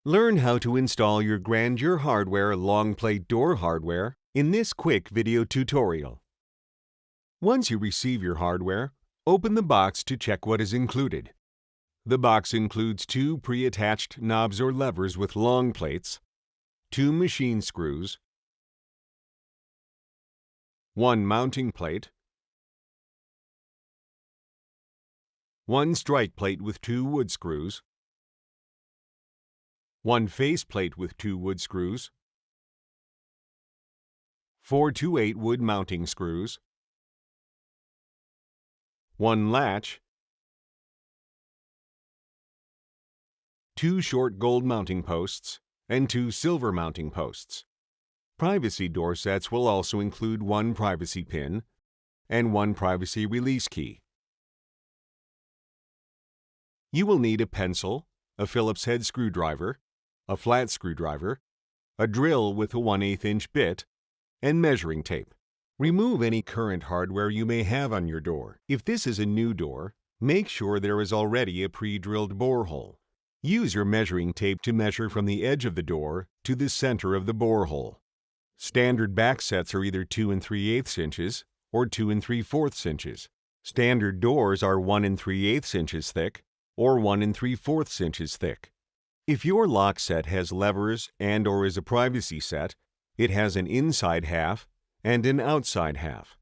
Learn how to install your Grandeur hardware long plate door hardware in this quick video tutorial. Once you receive your hardware, open the box to check what is included. The box includes 2 pre-attached knobs or levers with long plates, 2 machine screws, 1 mounting plate, 1 strike plate with 2 wood screws, 1 face plate with 2 wood screws, 4 2/8 wood mounting screws, 1 latch, 2 short gold mounting posts, and 2 silver mounting posts. Privacy door sets will also include 1 privacy pin and 1 privacy release key. You will need a pencil, a Phillips head screwdriver, a flat screwdriver, a drill with a 1/8 inch bit, and measuring tape. Remove any current hardware you may have on your door. If this is a new door, make sure there is already a pre-drilled bore hole. Use your measuring tape to measure from the edge of the door to the center of the bore hole. Standard back sets are either 2 3/8 inches or 2 3/4 inches. Standard doors are 1 3/8 inches thick or 1 3/4 inches thick. If your lock set has levers and/or is a privacy set, it has an inside half and an outside half.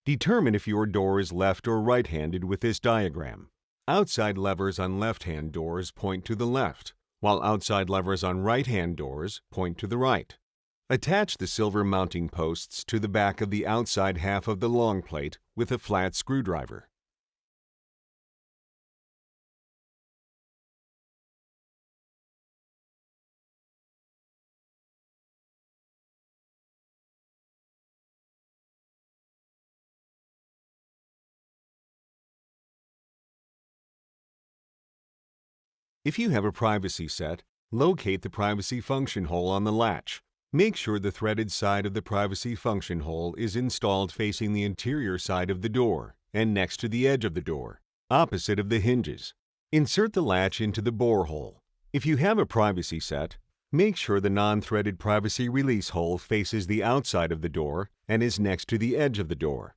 Determine if your door is left or right-handed with this diagram. Outside levers on left-hand doors point to the left, while outside levers on right-hand doors point to the right. Attach the silver mounting posts to the back of the outside half of the long plate with a flat screwdriver. If you have a privacy set, locate the privacy function hole on the latch. Make sure the threaded side of the privacy function hole is installed facing the interior side of the door and next to the edge of the door, opposite of the hinges. Insert the latch into the bore hole. If you have a privacy set, make sure the non-threaded privacy release hole faces the outside of the door and is next to the edge of the door.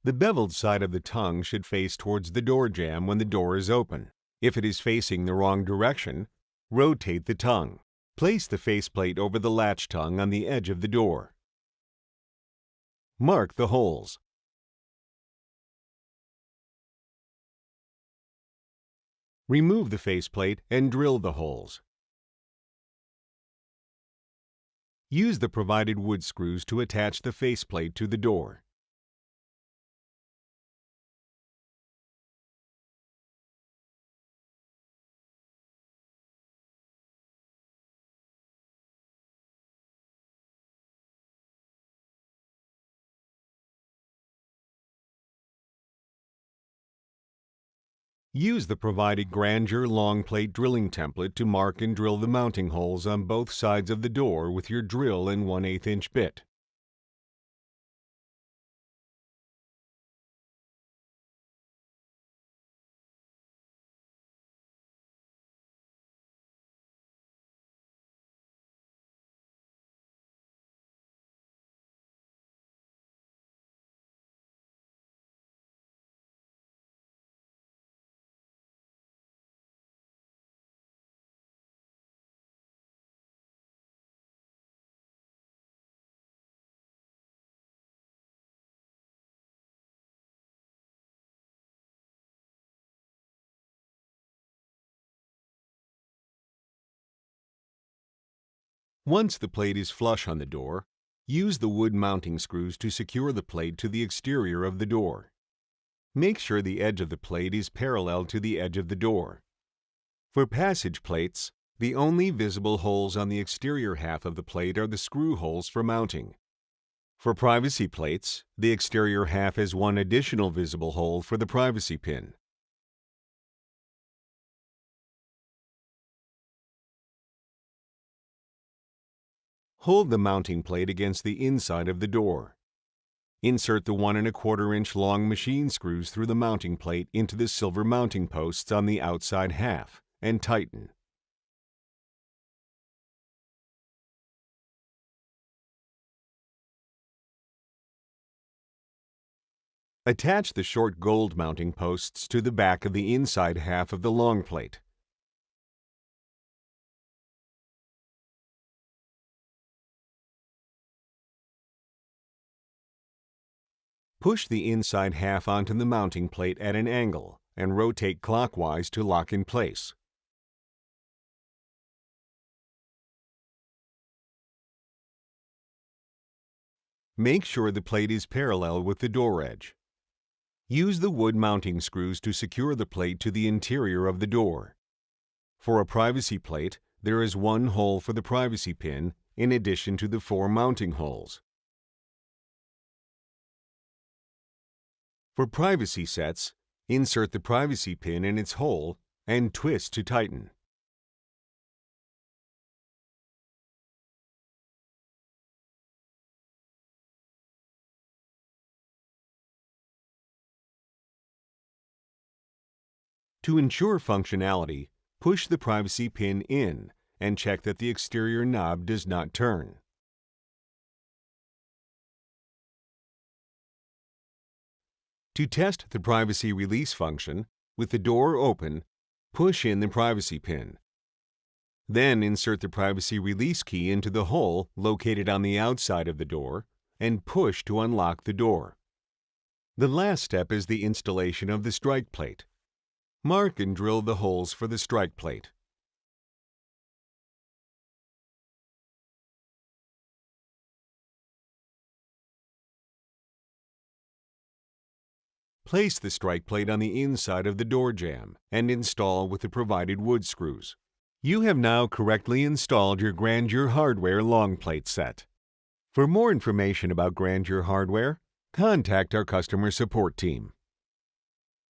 The beveled side of the tongue should face towards the door jamb when the door is open. If it is facing the wrong direction, rotate the tongue. Place the faceplate over the latch tongue on the edge of the door. Mark the holes. Remove the faceplate and drill the holes. Use the provided wood screws to attach the faceplate to the door. Use the provided Grandeur long plate drilling template to mark and drill the mounting holes on both sides of the door with your drill and 1/8 inch bit. Once the plate is flush on the door, use the wood mounting screws to secure the plate to the exterior of the door. Make sure the edge of the plate is parallel to the edge of the door. For passage plates, the only visible holes on the exterior half of the plate are the screw holes for mounting. For privacy plates, the exterior half has 1 additional visible hole for the privacy pin. Hold the mounting plate against the inside of the door. Insert the 1 1/4 inch long machine screws through the mounting plate into the silver mounting posts on the outside half and tighten. Attach the short gold mounting posts to the back of the inside half of the long plate. Push the inside half onto the mounting plate at an angle and rotate clockwise to lock in place. Make sure the plate is parallel with the door edge. Use the wood mounting screws to secure the plate to the interior of the door. For a privacy plate, there is one hole for the privacy pin in addition to the 4 mounting holes. For privacy sets, insert the privacy pin in its hole and twist to tighten. To ensure functionality, push the privacy pin in and check that the exterior knob does not turn. To test the privacy release function, with the door open, push in the privacy pin. Then insert the privacy release key into the hole located on the outside of the door and push to unlock the door. The last step is the installation of the strike plate. Mark and drill the holes for the strike plate. Place the strike plate on the inside of the door jamb and install with the provided wood screws. You have now correctly installed your Grandeur hardware long plate set. For more information about Grandeur hardware, contact our customer support team.